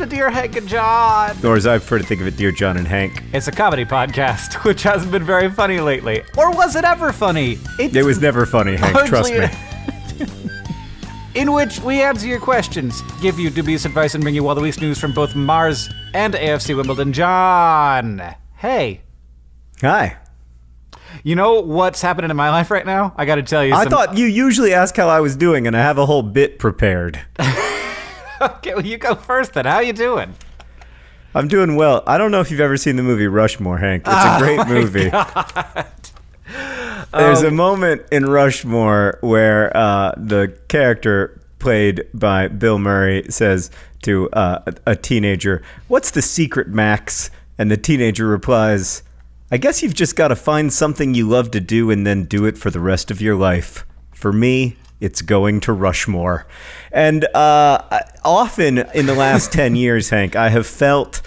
to Dear Hank and John. Or as I prefer to think of it, Dear John and Hank. It's a comedy podcast, which hasn't been very funny lately. Or was it ever funny? It was never funny, Hank, trust me. In which we answer your questions, give you dubious advice, and bring you all the week's news from both Mars and AFC Wimbledon. John, hey. Hi. You know what's happening in my life right now? I got to tell you I thought you usually ask how I was doing, and I have a whole bit prepared. Okay, well, you go first then. How you doing? I'm doing well. I don't know if you've ever seen the movie Rushmore, Hank. It's a great movie. God. There's a moment in Rushmore where the character played by Bill Murray says to a teenager, "What's the secret, Max?" And the teenager replies, "I guess you've just got to find something you love to do and then do it for the rest of your life. For me, it's going to Rushmore." And often in the last 10 years, Hank, I have felt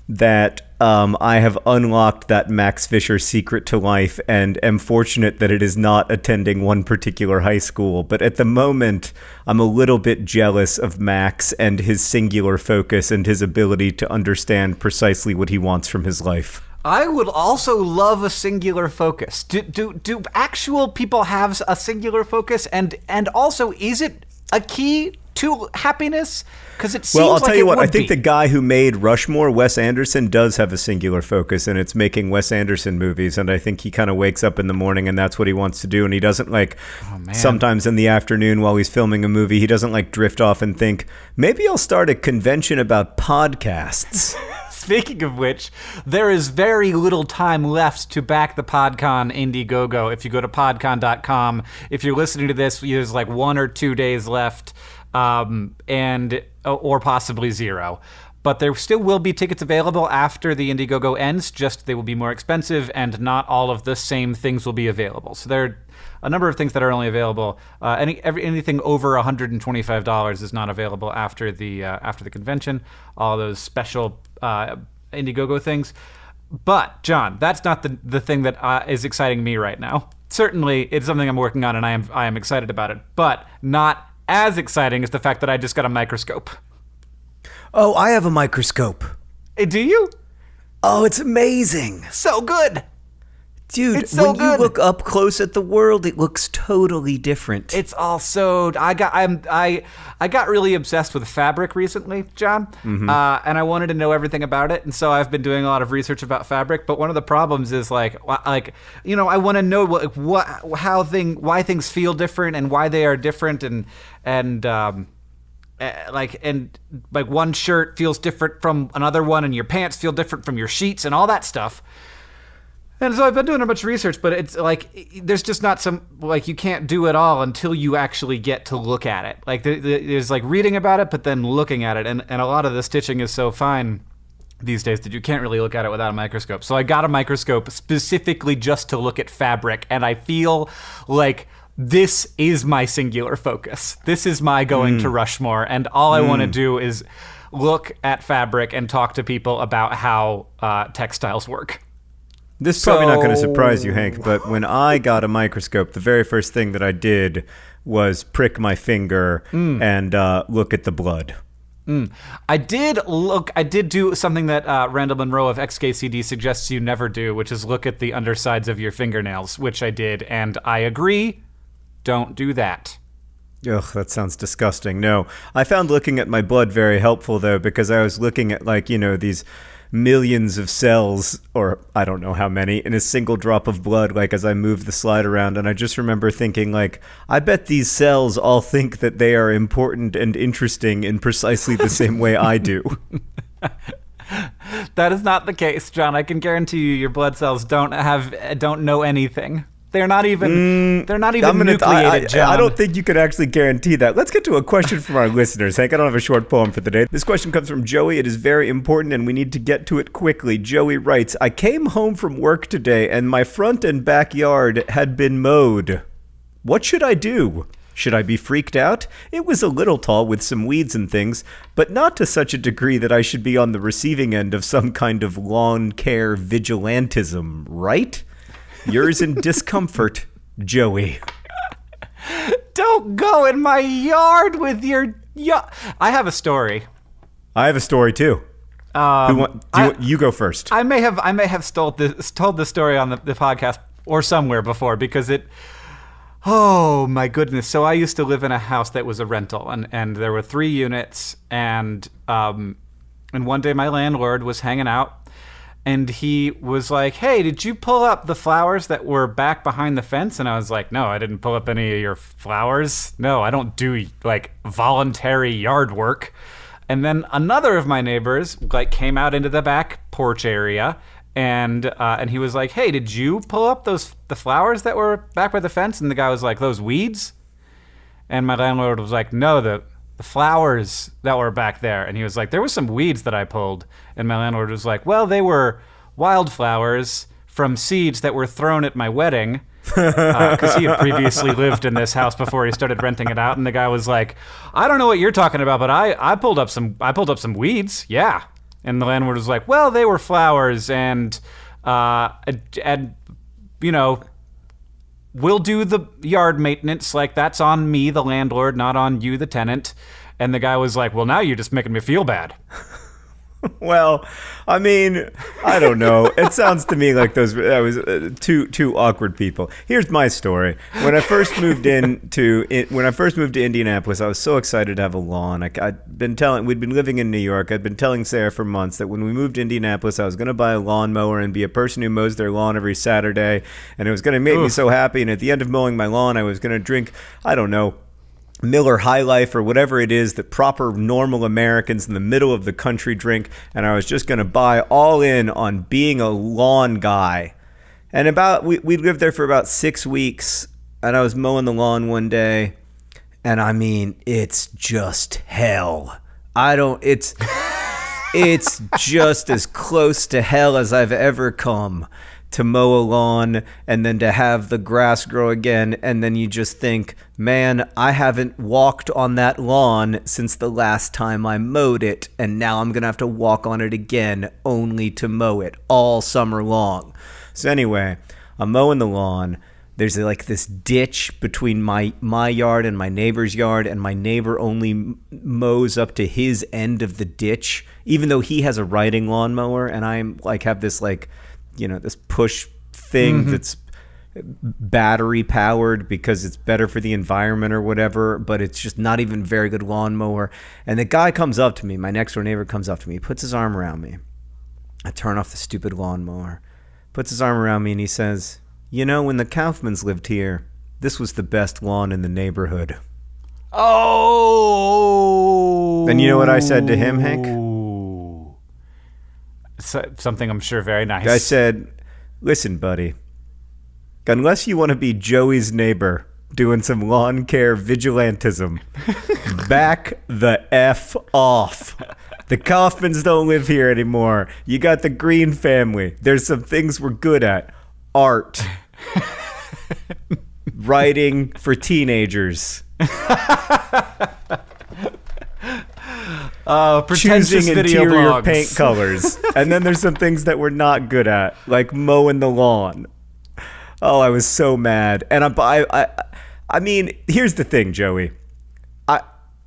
that I have unlocked that Max Fischers secret to life and am fortunate that it is not attending one particular high school. But at the moment, I'm a little bit jealous of Max and his singular focus and his ability to understand precisely what he wants from his life. I would also love a singular focus. Do actual people have a singular focus? And also, is it a key to happiness? Because it seems well, I'll like tell you what, I think be. the guy who made Rushmore, Wes Anderson, does have a singular focus, and it's making Wes Anderson movies. And I think he kind of wakes up in the morning and that's what he wants to do. And he doesn't sometimes in the afternoon while he's filming a movie, he doesn't drift off and think, maybe I'll start a convention about podcasts. Speaking of which, there is very little time left to back the PodCon Indiegogo. If you go to podcon.com, if you're listening to this, there's 1 or 2 days left, or possibly 0. But there still will be tickets available after the Indiegogo ends, just they will be more expensive and not all of the same things will be available. So there are a number of things that are only available. Anything over $125 is not available after the convention. All those special Indiegogo things. But John, that's not the thing that is exciting me right now. Certainly, it's something I'm working on, and I am excited about it. But not as exciting as the fact that I just got a microscope. Oh, I have a microscope. Do you? Oh, it's amazing. So good. Dude, it's so when you look up close at the world, it looks totally different. It's all so... I got really obsessed with fabric recently, John, and I wanted to know everything about it, and so I've been doing a lot of research about fabric. But one of the problems is I want to know why things feel different and why they are different, and one shirt feels different from another one, and your pants feel different from your sheets, and all that stuff. And so I've been doing a bunch of research, but it's there's just not you can't do it all until you actually get to look at it. There's reading about it, but then looking at it. And a lot of the stitching is so fine these days that you can't really look at it without a microscope. So I got a microscope specifically just to look at fabric. And I feel like this is my singular focus. This is my going to Rushmore. And all I want to do is look at fabric and talk to people about how textiles work. This is probably not going to surprise you, Hank, but when I got a microscope, the very first thing that I did was prick my finger and look at the blood. I did do something that Randall Monroe of XKCD suggests you never do, which is look at the undersides of your fingernails, which I did, and I agree, don't do that. Ugh, that sounds disgusting. No, I found looking at my blood very helpful, though, because I was looking at, these millions of cells, or I don't know how many, in a single drop of blood, as I moved the slide around. And I just remember thinking, I bet these cells all think that they are important and interesting in precisely the same way I do. That is not the case, John. I can guarantee you your blood cells don't know anything. They're not even nucleated, John. I don't think you could actually guarantee that. Let's get to a question from our listeners. Hank, I don't have a short poem for the day. This question comes from Joey. It is very important, and we need to get to it quickly. Joey writes, I came home from work today, and my front and backyard had been mowed. What should I do? Should I be freaked out? It was a little tall with some weeds and things, but not to such a degree that I should be on the receiving end of some kind of lawn care vigilantism, right? Yours in discomfort, Joey. Don't go in my yard with your... I have a story. I have a story too. You go first. I may have told this story on the podcast or somewhere before because it. Oh my goodness! So I used to live in a house that was a rental, and there were 3 units, and one day my landlord was hanging out, and he was like, "Hey, did you pull up the flowers that were back behind the fence?" And I was like, "No, I didn't pull up any of your flowers. No, I don't do like voluntary yard work." And then another of my neighbors like came out into the back porch area. And he was like, "Hey, did you pull up the flowers that were back by the fence?" And the guy was like, "Those weeds?" And my landlord was like, "No, the flowers that were back there." And he was like, "There was some weeds that I pulled." And my landlord was like, "Well, they were wildflowers from seeds that were thrown at my wedding." Because he had previously lived in this house before he started renting it out. And the guy was like, "I don't know what you're talking about, but I pulled up some weeds. Yeah." And the landlord was like, "Well, they were flowers, and you know, we'll do the yard maintenance. Like, that's on me, the landlord, not on you, the tenant." And the guy was like, "Well, now you're just making me feel bad." Well, I mean, I don't know. It sounds to me like that was two awkward people. Here's my story. When I first moved to Indianapolis, I was so excited to have a lawn. We'd been living in New York. I'd been telling Sarah for months that when we moved to Indianapolis, I was going to buy a lawnmower and be a person who mows their lawn every Saturday, and it was going to make me so happy. And at the end of mowing my lawn, I was going to drink, I don't know, Miller High Life or whatever it is that proper normal Americans in the middle of the country drink, and I was just going to buy all in on being a lawn guy. And we lived there for about 6 weeks, and I was mowing the lawn one day, and I mean, it's just hell. It's just as close to hell as I've ever come. To mow a lawn and then to have the grass grow again, and then you just think, man, I haven't walked on that lawn since the last time I mowed it, and now I'm gonna have to walk on it again only to mow it all summer long. So anyway, I'm mowing the lawn. There's like this ditch between my yard and my neighbor's yard, and my neighbor only mows up to his end of the ditch, even though he has a riding lawnmower, and I'm like have this like, you know, this push thing that's battery powered because it's better for the environment or whatever, but it's just not even very good lawnmower. And the guy comes up to me, my next door neighbor comes up to me, he puts his arm around me. I turn off the stupid lawnmower, puts his arm around me, and he says, "You know, when the Kaufmans lived here, this was the best lawn in the neighborhood." Oh! And you know what I said to him, Hank? Something I'm sure very nice. I said, "Listen, buddy, unless you want to be Joey's neighbor doing some lawn care vigilantism, back the F off. The Kaufmans don't live here anymore. You got the Green family. There's some things we're good at. Art. Writing for teenagers. Choosing interior paint colors. And then there's some things that we're not good at, like mowing the lawn." Oh, I was so mad. And I mean, here's the thing, Joey.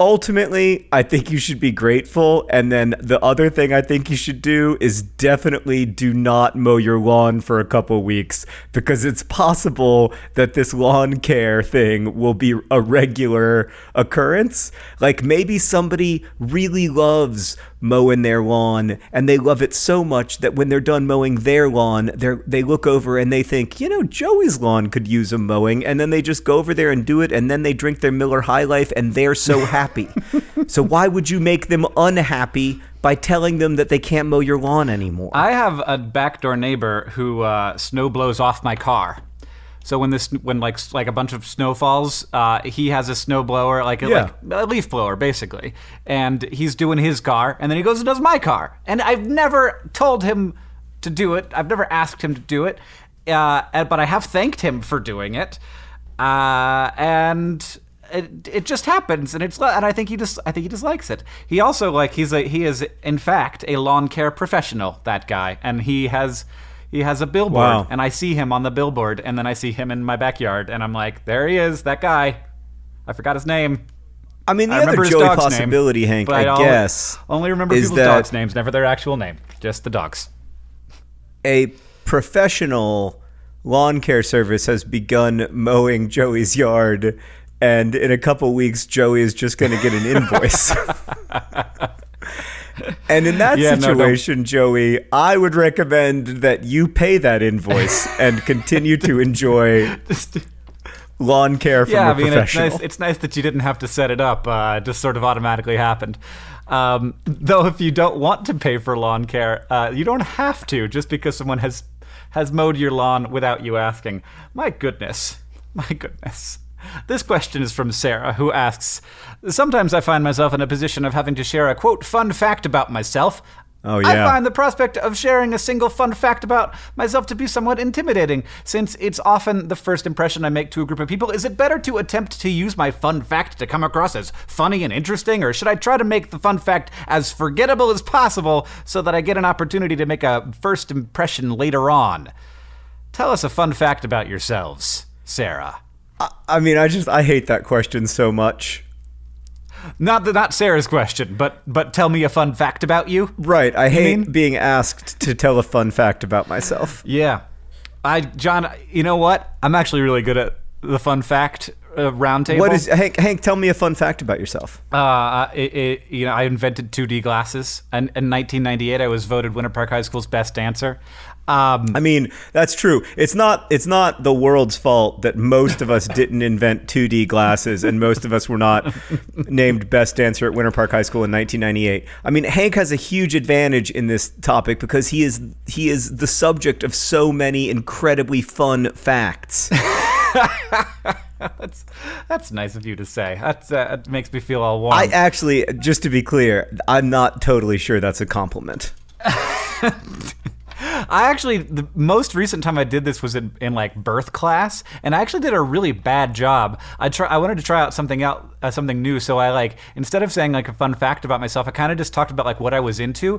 Ultimately, I think you should be grateful. And then the other thing I think you should do is definitely do not mow your lawn for a couple weeks, because it's possible that this lawn care thing will be a regular occurrence. Like maybe somebody really loves mowing their lawn, and they love it so much that when they're done mowing their lawn, they look over and they think, you know, Joey's lawn could use a mowing, and then they just go over there and do it, and then they drink their Miller High Life, and they're so happy. So why would you make them unhappy by telling them that they can't mow your lawn anymore? I have a backdoor neighbor who snow blows off my car. So when like a bunch of snow falls, he has a snow blower, like a leaf blower, basically. And he's doing his car, and then he goes and does my car. And I've never told him to do it. I've never asked him to do it. But I have thanked him for doing it. And it just happens, and I think he just likes it. He also he is in fact a lawn care professional, that guy, and he has a billboard. Wow. And I see him on the billboard, and then I see him in my backyard, and I'm like, there he is, that guy. I forgot his name. I mean, the I other remember his Joey dog's possibility, name, Hank, but I guess, only remember is people's that dogs' names, never their actual name, just the dogs. a professional lawn care service has begun mowing Joey's yard, and in a couple weeks, Joey is just going to get an invoice. And in that situation, Joey, I would recommend that you pay that invoice and continue to enjoy lawn care from a professional. It's nice that you didn't have to set it up. It just sort of automatically happened. Though if you don't want to pay for lawn care, you don't have to just because someone has mowed your lawn without you asking. My goodness. This question is from Sarah, who asks, sometimes I find myself in a position of having to share a, quote, fun fact about myself. Oh, yeah. I find the prospect of sharing a single fun fact about myself to be somewhat intimidating, since it's often the first impression I make to a group of people. Is it better to attempt to use my fun fact to come across as funny and interesting, or should I try to make the fun fact as forgettable as possible so that I get an opportunity to make a first impression later on? Tell us a fun fact about yourselves, Sarah. I mean, I hate that question so much. Not Sarah's question, but tell me a fun fact about you. Right, I hate being asked to tell a fun fact about myself. Yeah, John, you know what? I'm actually really good at the fun fact roundtable. What is Hank? Tell me a fun fact about yourself. I invented 2D glasses, and in 1998, I was voted Winter Park High School's best dancer. I mean, that's true. It's not the world's fault that most of us didn't invent 2D glasses and most of us were not named best dancer at Winter Park High School in 1998. I mean, Hank has a huge advantage in this topic because he is the subject of so many incredibly fun facts. That's nice of you to say. That makes me feel all warm. I actually, just to be clear, I'm not totally sure that's a compliment. The most recent time I did this was in like birth class, and I actually did a really bad job. I wanted to try out something new, so I instead of saying like a fun fact about myself, I kind of just talked about like what I was into,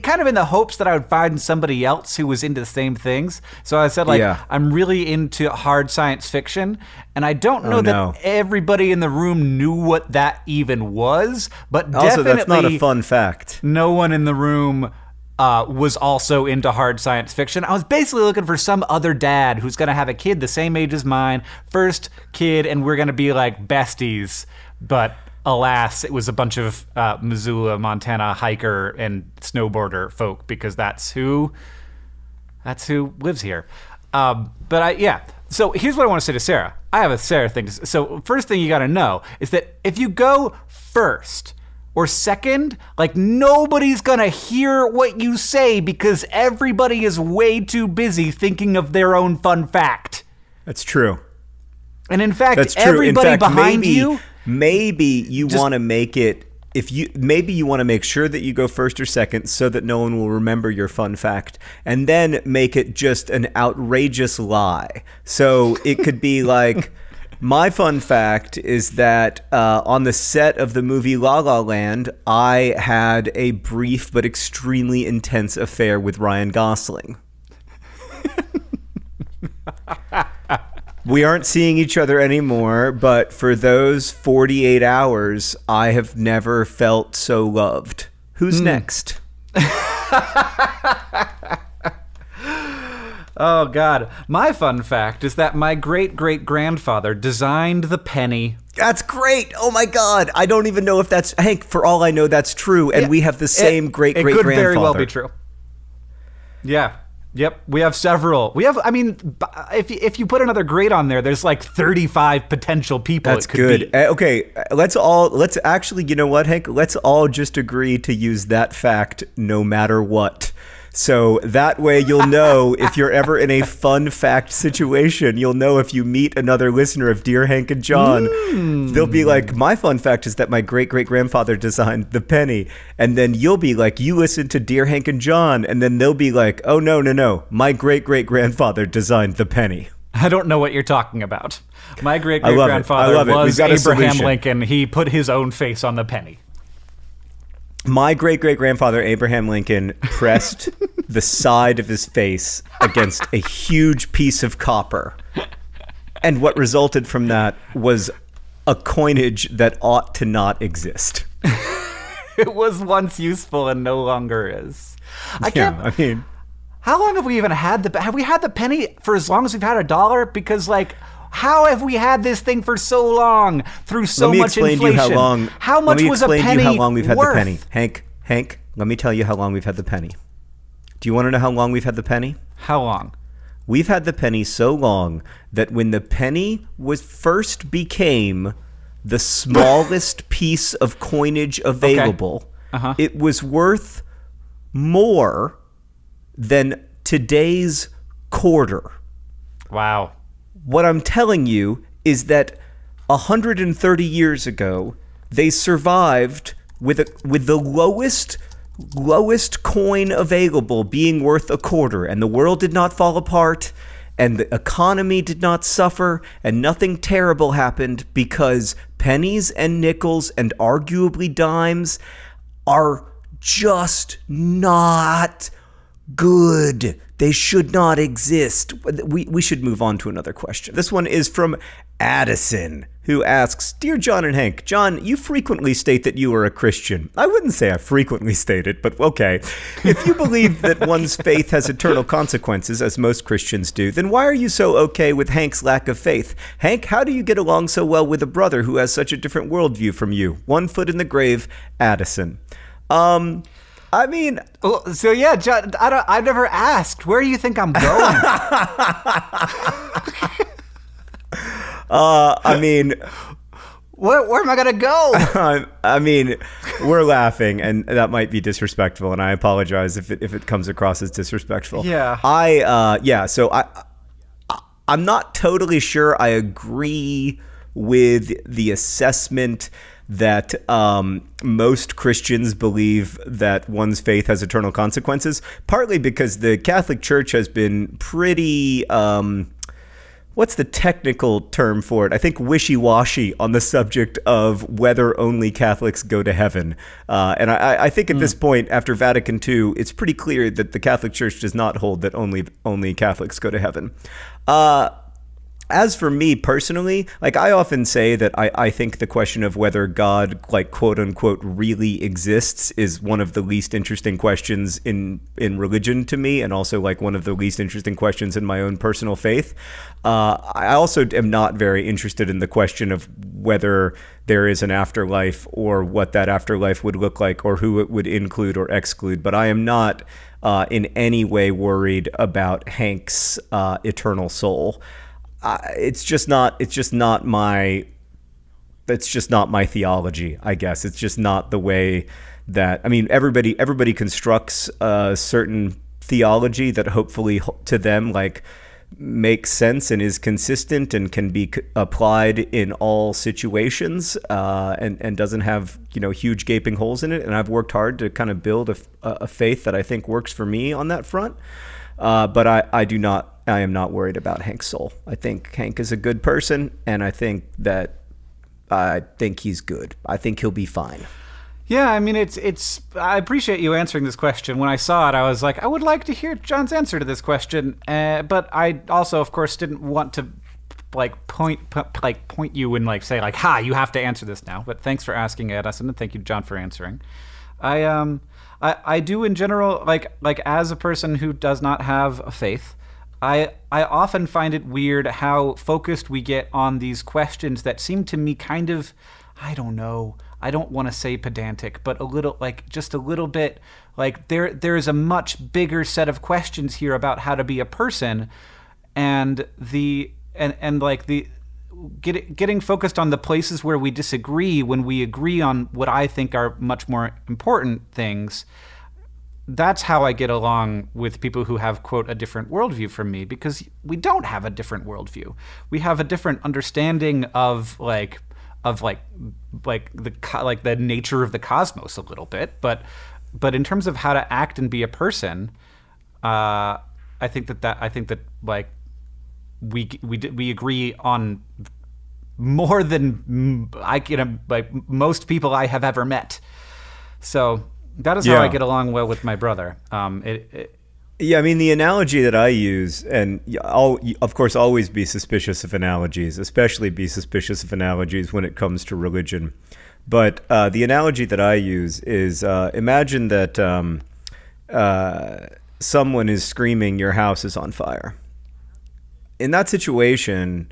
kind of in the hopes that I would find somebody else who was into the same things. So I said I'm really into hard science fiction, and I don't know that everybody in the room knew what that even was, but also definitely that's not a fun fact. No one in the room was also into hard science fiction. I was basically looking for some other dad who's going to have a kid the same age as mine, first kid, and we're going to be like besties. But alas, it was a bunch of Missoula, Montana hiker and snowboarder folk because that's who lives here. So here's what I want to say to Sarah. I have a Sarah thing. So first thing you got to know is that if you go first or second, like nobody's gonna hear what you say because everybody is way too busy thinking of their own fun fact. That's true. And in fact, everybody behind you. Maybe you want to make it. Maybe you want to make sure that you go first or second so that no one will remember your fun fact, and then make it just an outrageous lie. So it could be like. My fun fact is that on the set of the movie La La Land, I had a brief but extremely intense affair with Ryan Gosling. We aren't seeing each other anymore, but for those 48 hours, I have never felt so loved. Who's next? Oh, God. My fun fact is that my great-great-grandfather designed the penny. That's great. Oh, my God. I don't even know if that's... Hank, for all I know, that's true, and we have the same great-great-grandfather. It could very well be true. Yeah. Yep. We have several. If you put another great on there, there's like 35 potential people. That's good. Okay, let's actually, you know what, Hank? Let's all just agree to use that fact no matter what. So that way you'll know if you're ever in a fun fact situation, you'll know if you meet another listener of Dear Hank and John, they'll be like, my fun fact is that my great-great-grandfather designed the penny. And then you'll be like, you listen to Dear Hank and John. And then they'll be like, oh, no. My great-great-grandfather designed the penny. I don't know what you're talking about. My great-great-grandfather was Abraham Lincoln. He put his own face on the penny. My great-great-grandfather, Abraham Lincoln, pressed the side of his face against a huge piece of copper. And what resulted from that was a coinage that ought to not exist. It was once useful and no longer is. I mean, how long have we even had have we had the penny for as long as we've had a dollar? Because like, how have we had this thing for so long through so much inflation? Let me explain to you how long. How much was a penny Let me explain to you how long we've had worth? the penny. Hank, let me tell you how long we've had the penny. Do you want to know how long we've had the penny? How long? We've had the penny so long that when the penny first became the smallest piece of coinage available, it was worth more than today's quarter. Wow. What I'm telling you is that 130 years ago, they survived with the lowest coin available being worth a quarter, and the world did not fall apart, and the economy did not suffer, and nothing terrible happened because pennies and nickels and arguably dimes are just not good. They should not exist. We should move on to another question. This one is from Addison, who asks, Dear John and Hank, John, you frequently state that you are a Christian. I wouldn't say I frequently state it, but okay. If you believe that one's faith has eternal consequences, as most Christians do, then why are you so okay with Hank's lack of faith? Hank, how do you get along so well with a brother who has such a different worldview from you? 1 foot in the grave, Addison. I mean, so yeah, John, I've never asked. Where do you think I'm going? I mean, where am I gonna go? I mean, we're laughing, and that might be disrespectful, and I apologize if it comes across as disrespectful. Yeah. So I'm not totally sure I agree with the assessment that most Christians believe that one's faith has eternal consequences, partly because the Catholic Church has been pretty, what's the technical term for it? I think wishy-washy on the subject of whether only Catholics go to heaven. And I think at this point, after Vatican II, it's pretty clear that the Catholic Church does not hold that only Catholics go to heaven. As for me personally, like I often say that I think the question of whether God, like quote unquote, really exists is one of the least interesting questions in religion to me, and also like one of the least interesting questions in my own personal faith. I also am not very interested in the question of whether there is an afterlife or what that afterlife would look like or who it would include or exclude. But I am not in any way worried about Hank's eternal soul. It's just not my theology, I guess. It's just not the way that, I mean, everybody constructs a certain theology that hopefully to them like makes sense and is consistent and can be applied in all situations, and doesn't have, huge gaping holes in it. And I've worked hard to kind of build a faith that I think works for me on that front. But I am not worried about Hank's soul. I think Hank is a good person, and I think he's good. I think he'll be fine. Yeah, I mean, I appreciate you answering this question. When I saw it, I was like, I would like to hear John's answer to this question. But I also, of course, didn't want to point you and say ha, you have to answer this now. But thanks for asking, Edison, and thank you, John, for answering. I do in general, like as a person who does not have a faith, I often find it weird how focused we get on these questions that seem to me kind of, I don't know, I don't want to say pedantic, but just a little bit there's a much bigger set of questions here about how to be a person, and getting focused on the places where we disagree when we agree on what I think are much more important things. That's how I get along with people who have, quote, a different worldview from me, because we don't have a different worldview. We have a different understanding of the nature of the cosmos a little bit, but in terms of how to act and be a person, I think that we agree on more than most people I have ever met. So that is how I get along well with my brother. Yeah, I mean, the analogy that I use, and I'll, of course, always be suspicious of analogies, especially be suspicious of analogies when it comes to religion. But the analogy that I use is imagine that someone is screaming, "Your house is on fire." In that situation,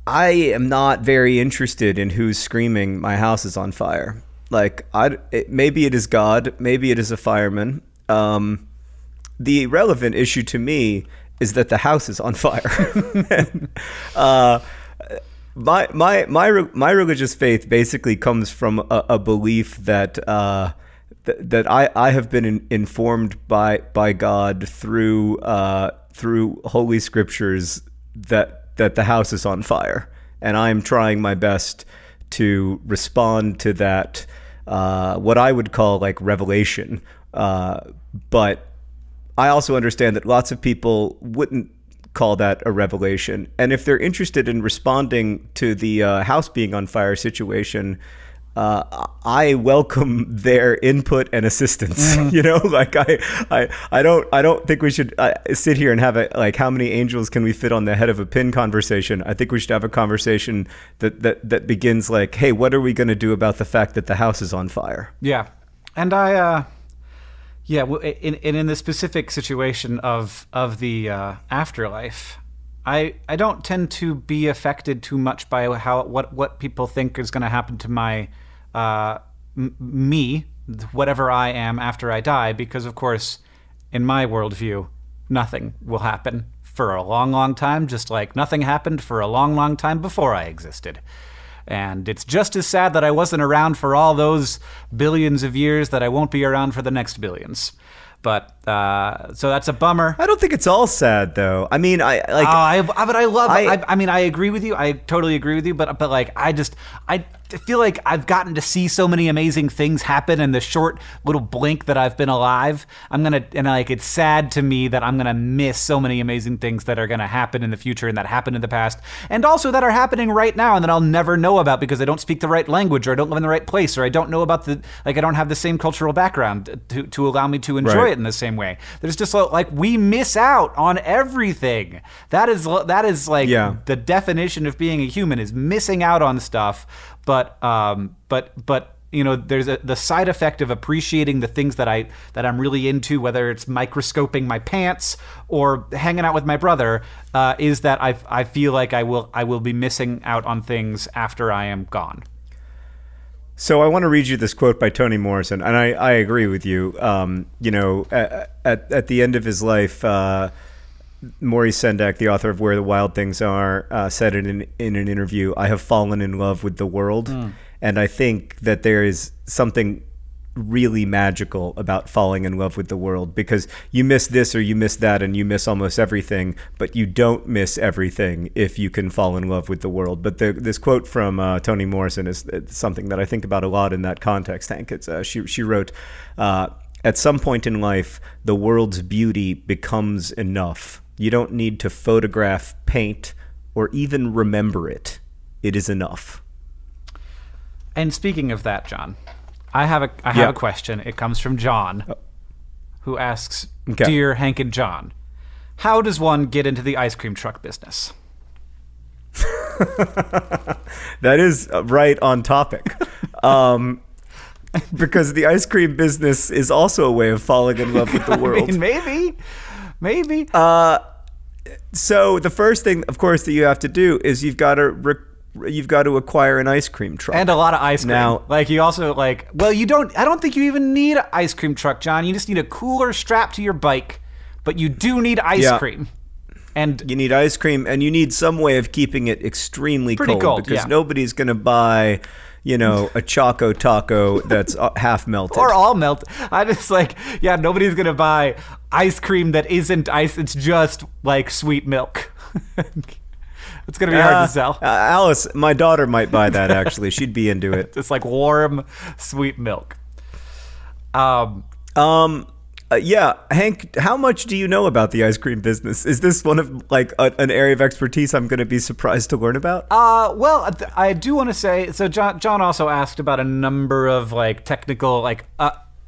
I am not very interested in who's screaming, "My house is on fire." Like, maybe it is God, maybe it is a fireman. The relevant issue to me is that the house is on fire. And, my religious faith basically comes from a belief that that I have been informed by God through Holy Scriptures that the house is on fire, and I am trying my best to respond to that, what I would call like revelation, but I also understand that lots of people wouldn't call that a revelation. And if they're interested in responding to the house being on fire situation, I welcome their input and assistance. You know, like I don't think we should sit here and have a like how many angels can we fit on the head of a pin conversation. I think we should have a conversation that begins like, hey, what are we going to do about the fact that the house is on fire? Yeah, and yeah, in the specific situation of the afterlife, I don't tend to be affected too much by what people think is going to happen to my me, whatever I am after I die, because of course, in my worldview, nothing will happen for a long, long time, just like nothing happened for a long, long time before I existed. And it's just as sad that I wasn't around for all those billions of years that I won't be around for the next billions. But so that's a bummer. I don't think it's all sad though. I mean, I mean, I agree with you. I totally agree with you. But like, I feel like I've gotten to see so many amazing things happen in the short little blink that I've been alive. It's sad to me that I'm gonna miss so many amazing things that are gonna happen in the future and that happened in the past, and also that are happening right now and that I'll never know about because I don't speak the right language, or I don't live in the right place, or I don't know about I don't have the same cultural background to allow me to enjoy it in the same way. There's just like, we miss out on everything. That is like the definition of being a human, is missing out on stuff. But you know, there's the side effect of appreciating the things that I'm really into, whether it's microscoping my pants or hanging out with my brother, is that I feel like I will be missing out on things after I am gone. So I want to read you this quote by Toni Morrison, and I agree with you. You know, at the end of his life, Maurice Sendak, the author of Where the Wild Things Are, said in an interview, "I have fallen in love with the world." And I think that there is something really magical about falling in love with the world, because you miss this or you miss that and you miss almost everything, but you don't miss everything if you can fall in love with the world. But this quote from Toni Morrison is something that I think about a lot in that context, Hank. It's she wrote, "At some point in life, the world's beauty becomes enough. You don't need to photograph, paint, or even remember it. It is enough." And speaking of that, John, I have a question. It comes from John, who asks, "Dear Hank and John, how does one get into the ice cream truck business?" That is right on topic. Because the ice cream business is also a way of falling in love with the world. I mean, maybe. So the first thing, of course, that you have to do is you've got to acquire an ice cream truck and a lot of ice cream. Now, like, you also I don't think you even need an ice cream truck, John. You just need a cooler strapped to your bike, but you do need ice cream. And you need ice cream, and you need some way of keeping it extremely cold, because nobody's going to buy, you know, a Choco Taco that's half melted. Or all melted. I just nobody's going to buy ice cream that isn't ice. It's just like sweet milk. It's going to be hard to sell. Alice, my daughter, might buy that, actually. She'd be into it. It's like warm, sweet milk. Yeah, Hank, how much do you know about the ice cream business? Is this one of an area of expertise I'm going to be surprised to learn about? Well, I do want to say, so John also asked about a number of technical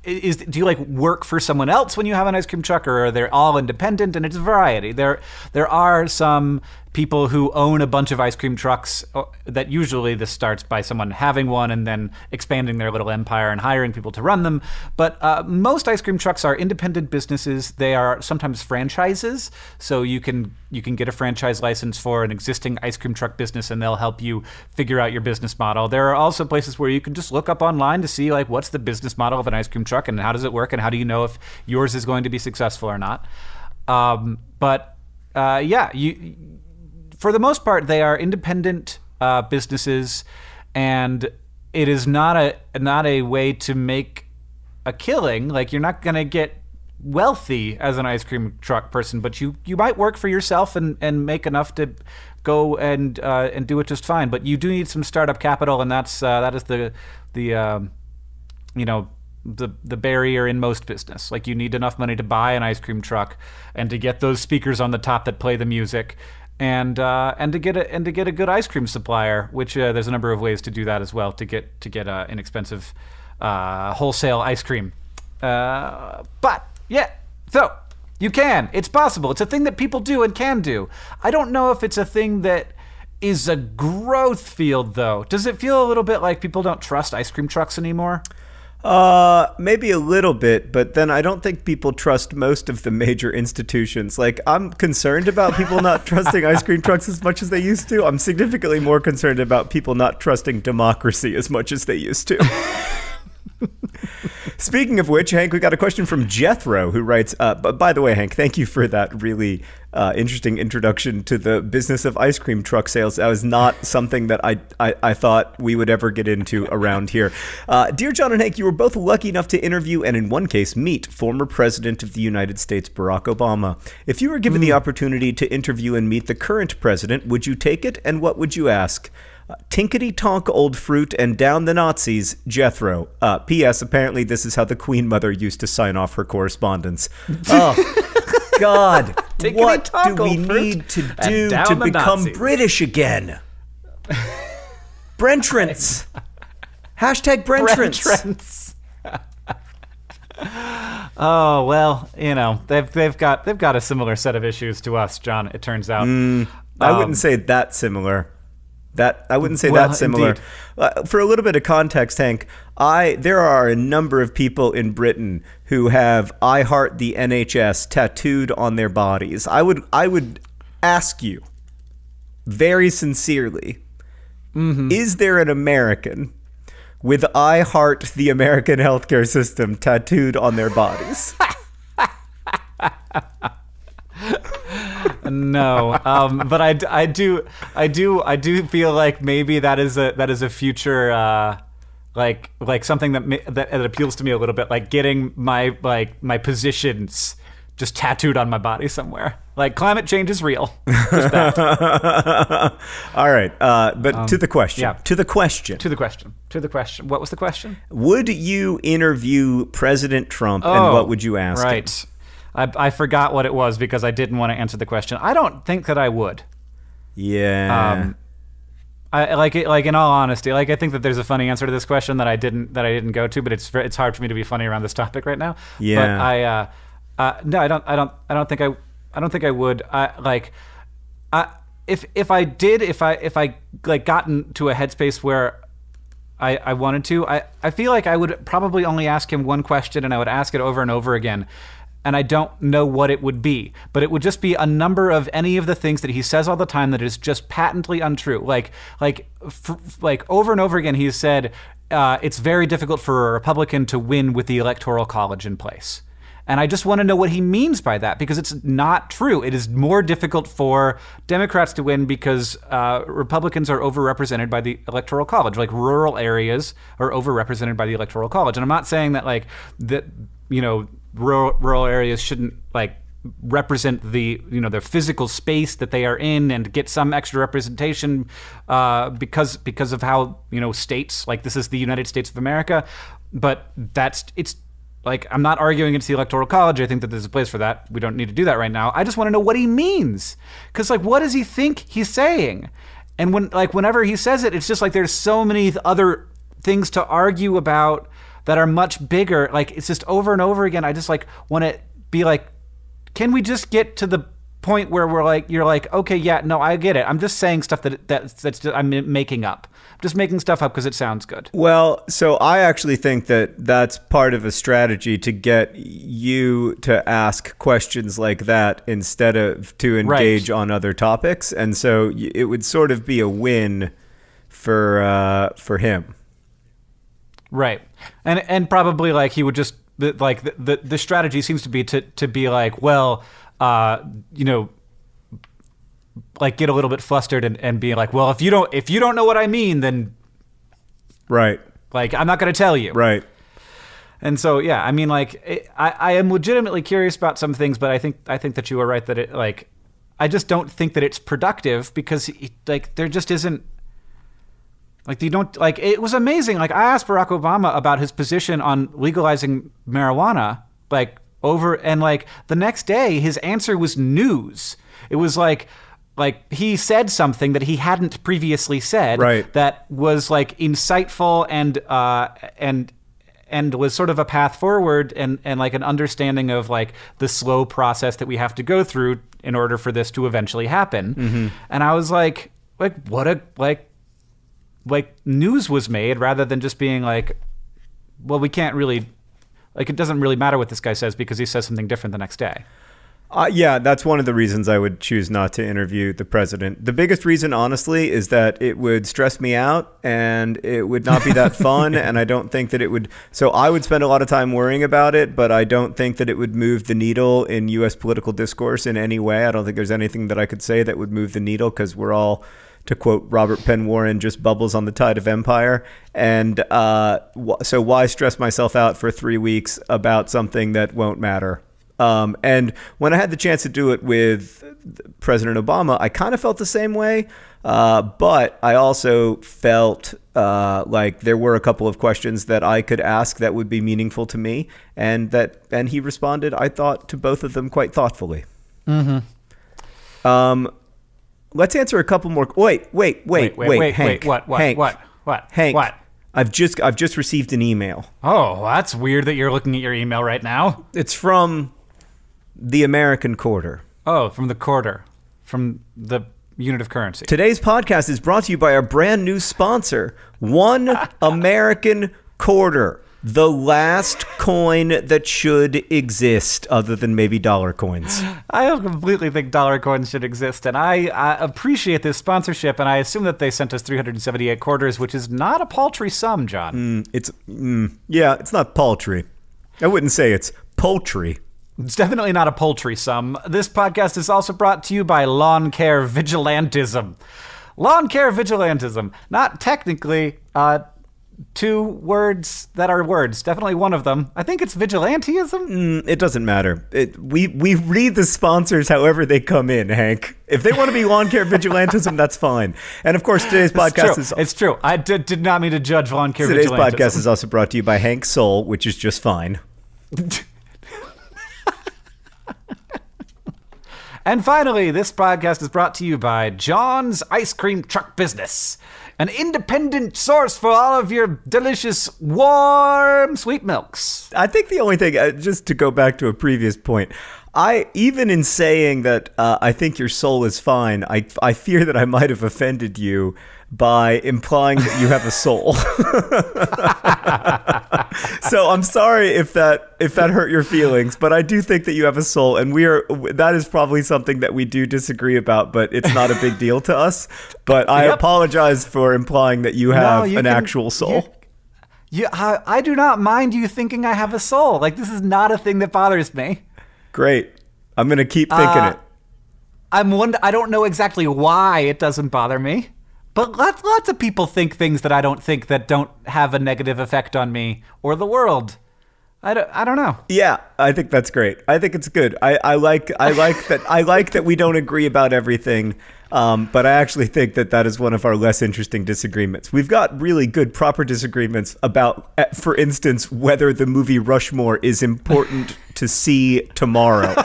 do you like work for someone else when you have an ice cream truck, or are they all independent? And it's a variety. There are some people who own a bunch of ice cream trucks that usually this starts by someone having one and then expanding their little empire and hiring people to run them. But most ice cream trucks are independent businesses. They are sometimes franchises. So you can get a franchise license for an existing ice cream truck business, and they'll help you figure out your business model. There are also places where you can just look up online to see like what's the business model of an ice cream truck and how does it work and how do you know if yours is going to be successful or not. For the most part, they are independent businesses, and it is not a way to make a killing. Like, you're not going to get wealthy as an ice cream truck person, but you might work for yourself and make enough to go and do it just fine. But you do need some startup capital, and that is the barrier in most business. Like, you need enough money to buy an ice cream truck and to get those speakers on the top that play the music, and to get a good ice cream supplier, which there's a number of ways to do that as well, to get inexpensive wholesale ice cream. But yeah, so you can. It's possible. It's a thing that people do and can do. I don't know if it's a thing that is a growth field, though. Does it feel a little bit like people don't trust ice cream trucks anymore? Maybe a little bit, but then I don't think people trust most of the major institutions. Like, I'm concerned about people not trusting ice cream trucks as much as they used to. I'm significantly more concerned about people not trusting democracy as much as they used to. Speaking of which, Hank, we got a question from Jethro, who writes, by the way, Hank, thank you for that really interesting introduction to the business of ice cream truck sales. That was not something that I thought we would ever get into around here. Dear John and Hank, you were both lucky enough to interview and in one case meet former President of the United States, Barack Obama. If you were given the opportunity to interview and meet the current president, would you take it, and what would you ask? Tinkety-tonk old fruit and down the Nazis, Jethro. P.S. Apparently this is how the Queen Mother used to sign off her correspondence. Oh, God. What do we need to do to become Nazis. British again? Brentrance. Hashtag Brentrance. Oh, well, they've got a similar set of issues to us, John, it turns out. I wouldn't say that similar. I wouldn't say that similar. For a little bit of context, Hank, there are a number of people in Britain who have "I heart the NHS" tattooed on their bodies. I would ask you very sincerely, is there an American with "I heart the American healthcare system" tattooed on their bodies? No, but I do feel like maybe that is a future like something that appeals to me a little bit, like getting my positions just tattooed on my body somewhere. Like, climate change is real. Just that. All right, but to the question. Yeah. To the question. What was the question? Would you interview President Trump, and what would you ask him? Right. I forgot what it was because I didn't want to answer the question. I don't think that I would. Yeah. I like in all honesty, like, I think that there's a funny answer to this question that I didn't go to, but it's hard for me to be funny around this topic right now. Yeah. But no, I don't think I would. If I gotten to a headspace where I wanted to, I feel like I would probably only ask him one question, and I would ask it over and over again. And I don't know what it would be, but it would just be a number of any of the things that he says all the time that is just patently untrue. Like over and over again, he has said it's very difficult for a Republican to win with the Electoral College in place. And I just want to know what he means by that, because it's not true. It is more difficult for Democrats to win because Republicans are overrepresented by the Electoral College. Like, rural areas are overrepresented by the Electoral College. And I'm not saying that rural areas shouldn't represent the their physical space that they are in and get some extra representation because of how states, like, this is the United States of America, but it's like, I'm not arguing against the Electoral College. I think that there's a place for that. We don't need to do that right now. I just want to know what he means, because what does he think he's saying? And whenever he says it, it's just like there's so many other things to argue about that are much bigger. Like, it's just over and over again. I just like want to be like, can we just get to the point where we're like, you're like, okay, yeah, no, I get it. I'm just saying stuff that's just, I'm making up. I'm just making stuff up because it sounds good. Well, so I actually think that that's part of a strategy to get you to ask questions like that instead of to engage on other topics. And so it would sort of be a win for him. Right. And probably like he would just like the strategy seems to be to be like, well, you know, like get a little bit flustered and be like, well, if you don't know what I mean, then right, like I'm not going to tell you. Right. And so, yeah, I mean, like I am legitimately curious about some things, but I think that you are right that it like I just don't think that it's productive because like there just isn't. Like, you don't, like, it was amazing. Like, I asked Barack Obama about his position on legalizing marijuana, like, and, like, the next day, his answer was news. It was like he said something that he hadn't previously said that was, like, insightful and was sort of a path forward and, like, an understanding of, like, the slow process that we have to go through in order for this to eventually happen. Mm-hmm. And I was like, what a, like news was made rather than just being like, well, we can't really, like, it doesn't really matter what this guy says because he says something different the next day. Yeah, that's one of the reasons I would choose not to interview the president. The biggest reason, honestly, is that it would stress me out and it would not be that fun. And I don't think that it would. So I would spend a lot of time worrying about it, but I don't think that it would move the needle in U.S. political discourse in any way. I don't think there's anything that I could say that would move the needle because we're all, to quote Robert Penn Warren, just bubbles on the tide of empire. And so why stress myself out for 3 weeks about something that won't matter? And when I had the chance to do it with President Obama, I kind of felt the same way. But I also felt like there were a couple of questions that I could ask that would be meaningful to me. And he responded, I thought, to both of them quite thoughtfully. Mm-hmm. Let's answer a couple more. Wait, Hank. What? Hank. What? I've just received an email. Oh, that's weird that you're looking at your email right now. It's from the American Quarter. Oh, from the quarter, from the unit of currency. Today's podcast is brought to you by our brand new sponsor, One American Quarter. The last coin that should exist other than maybe dollar coins. I completely think dollar coins should exist, and I appreciate this sponsorship, and I assume that they sent us 378 quarters, which is not a paltry sum, John. Yeah, it's not paltry. I wouldn't say it's poultry. It's definitely not a poultry sum. This podcast is also brought to you by Lawn Care Vigilantism. Lawn Care Vigilantism. Not technically, two words that are words. Definitely one of them. I think it's vigilantism. It doesn't matter. We read the sponsors however they come in, Hank. If they want to be lawn care vigilantism, that's fine. And of course, today's podcast is... It's true. I did not mean to judge lawn care vigilantism. Today's podcast vigilantism. is also brought to you by Hank Soul, which is just fine. And finally, this podcast is brought to you by John's Ice Cream Truck Business, an independent source for all of your delicious, warm, sweet milks. I think the only thing, just to go back to a previous point, even in saying that I think your soul is fine, I fear that I might have offended you by implying that you have a soul. So I'm sorry if that hurt your feelings, but I do think that you have a soul, and that is probably something that we do disagree about, but it's not a big deal to us. But I apologize for implying that you have an actual soul. I do not mind you thinking I have a soul. Like, this is not a thing that bothers me. Great. I'm going to keep thinking it. I don't know exactly why it doesn't bother me. But lots of people think things that I don't think that don't have a negative effect on me or the world. I don't know. Yeah, I think that's great. I think it's good. I like that we don't agree about everything. But I actually think that is one of our less interesting disagreements. We've got really good, proper disagreements about, for instance, whether the movie Rushmore is important to see tomorrow.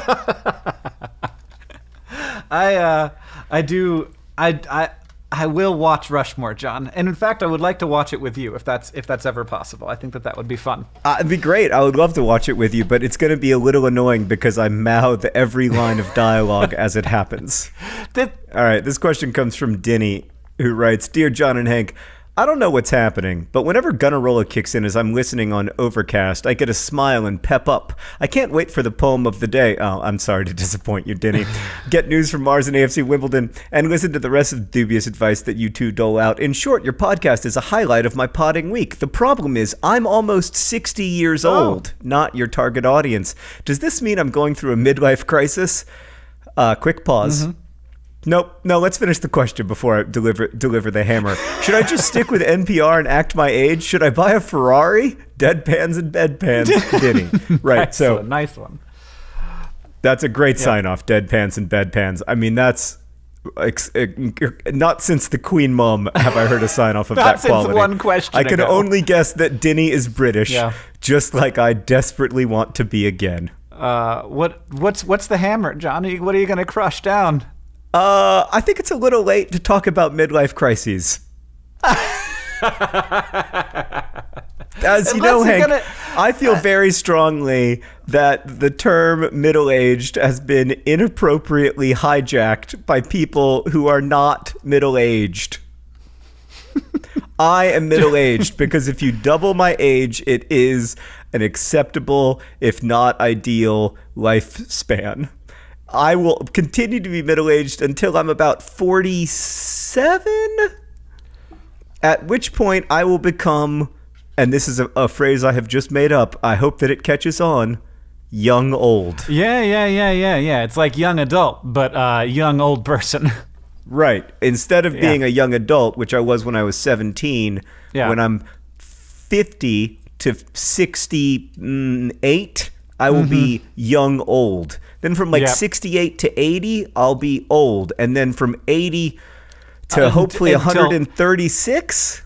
I will watch Rushmore, John. And in fact, I would like to watch it with you if that's ever possible. I think that would be fun. It'd be great. I would love to watch it with you, but it's going to be a little annoying because I mouth every line of dialogue as it happens. All right, this question comes from Dinny, who writes, Dear John and Hank, I don't know what's happening, but whenever Gunnarolla kicks in as I'm listening on Overcast, I get a smile and pep up. I can't wait for the poem of the day. Oh, I'm sorry to disappoint you, Dinny. Get news from Mars and AFC Wimbledon, and listen to the rest of the dubious advice that you two dole out. In short, your podcast is a highlight of my podding week. The problem is I'm almost 60 years old, not your target audience. Does this mean I'm going through a midlife crisis? Quick pause. Mm-hmm. Nope. No, let's finish the question before I deliver the hammer. Should I just stick with NPR and act my age? Should I buy a Ferrari? Deadpans and bedpans. Dinny. Right. Excellent. Nice one. That's a great sign-off, deadpans and bedpans. I mean, that's... not since the Queen Mum have I heard a sign-off of that quality. Not since one question I can only guess that Dinny is British, just like I desperately want to be again. What's the hammer, John? What are you going to crush down? I think it's a little late to talk about midlife crises. As you know, Hank, I feel very strongly that the term middle-aged has been inappropriately hijacked by people who are not middle-aged. I am middle-aged because if you double my age, it is an acceptable, if not ideal, lifespan. I will continue to be middle-aged until I'm about 47, at which point I will become, and this is a phrase I have just made up, I hope that it catches on, young old. Yeah. It's like young adult, but young old person. Right. Instead of being a young adult, which I was when I was 17, when I'm 50 to 68, I will be young old. Then from 68 to 80, I'll be old. And then from 80 to hopefully 136,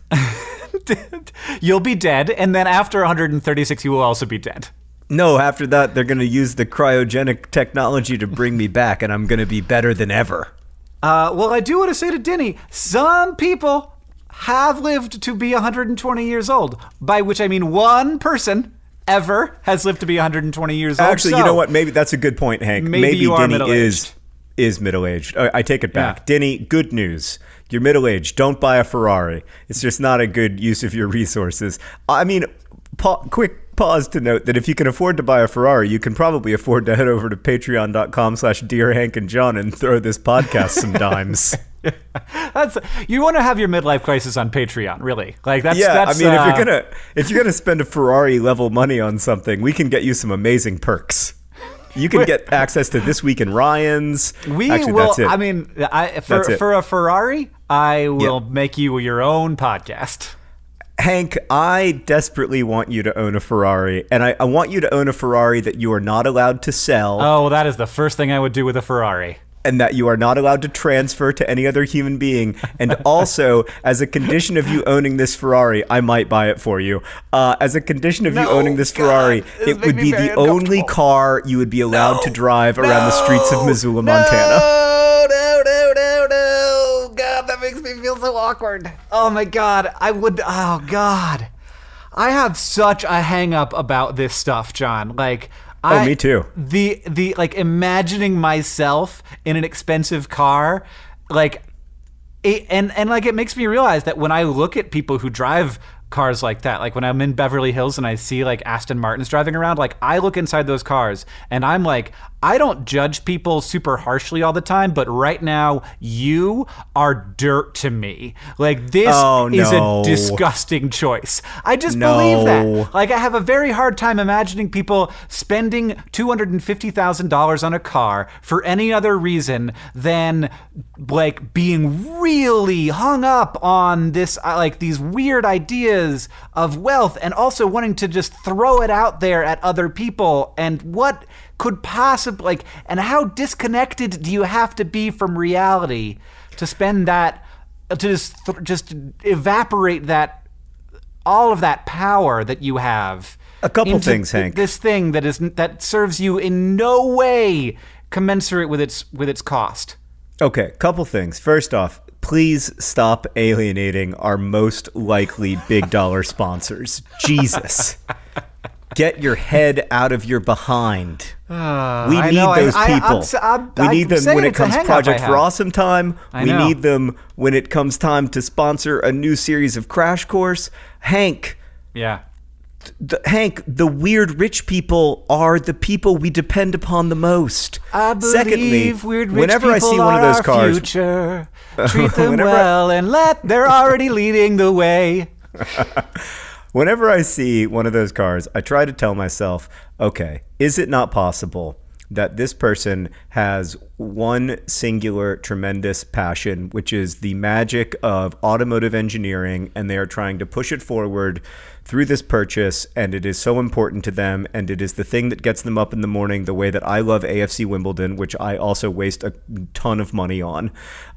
you'll be dead. And then after 136, you will also be dead. No, after that, they're going to use the cryogenic technology to bring me back, and I'm going to be better than ever. Well, I do want to say to Dinny, some people have lived to be 120 years old, by which I mean one person ever has lived to be 120 years old. Actually, you know what? Maybe that's a good point, Hank. Maybe you are Dinny is middle-aged. I take it back. Dinny, good news. You're middle-aged. Don't buy a Ferrari. It's just not a good use of your resources. I mean, quick pause to note that if you can afford to buy a Ferrari, you can probably afford to head over to patreon.com/DearHankandJohn and throw this podcast some dimes. You want to have your midlife crisis on Patreon, really? Like that's I mean, if you're gonna spend a Ferrari level money on something, we can get you some amazing perks. You can get access to This Week in Ryan's. That's it. I mean, for a Ferrari, I will make you your own podcast. Hank, I desperately want you to own a Ferrari, and I want you to own a Ferrari that you are not allowed to sell. Oh, well, that is the first thing I would do with a Ferrari. And that you are not allowed to transfer to any other human being. And also, as a condition of you owning this Ferrari, I might buy it for you. As a condition of you owning this Ferrari, it would be the only car you would be allowed to drive around the streets of Missoula, Montana. No. God, that makes me feel so awkward. Oh, my God. Oh, God. I have such a hang-up about this stuff, John. Like... me too. The like imagining myself in an expensive car, like, it makes me realize that when I look at people who drive cars like that, like when I'm in Beverly Hills and I see like Aston Martins driving around, like I look inside those cars and I'm like, I don't judge people super harshly all the time, but right now you are dirt to me. Like this is a disgusting choice. I just believe that. Like I have a very hard time imagining people spending $250,000 on a car for any other reason than like being really hung up on this, like these weird ideas of wealth and also wanting to just throw it out there at other people. And what could possibly, like, and how disconnected do you have to be from reality to spend that, to just evaporate that, all of that power that you have? A couple things, Hank. This thing that serves you in no way commensurate with its cost. Okay, couple things. First off, please stop alienating our most likely big dollar sponsors. Jesus. Get your head out of your behind. We need those people. We need them when it comes Project for Awesome time. We need them when it comes time to sponsor a new series of Crash Course. Hank. Yeah. Hank, the weird rich people are the people we depend upon the most. I believe Secondly, weird rich whenever I see one of those cars, future. Treat them well and they're already leading the way. Whenever I see one of those cars, I try to tell myself, okay, is it not possible that this person has one singular tremendous passion, which is the magic of automotive engineering, and they are trying to push it forward through this purchase, and it is so important to them, and it is the thing that gets them up in the morning, the way that I love AFC Wimbledon, which I also waste a ton of money on.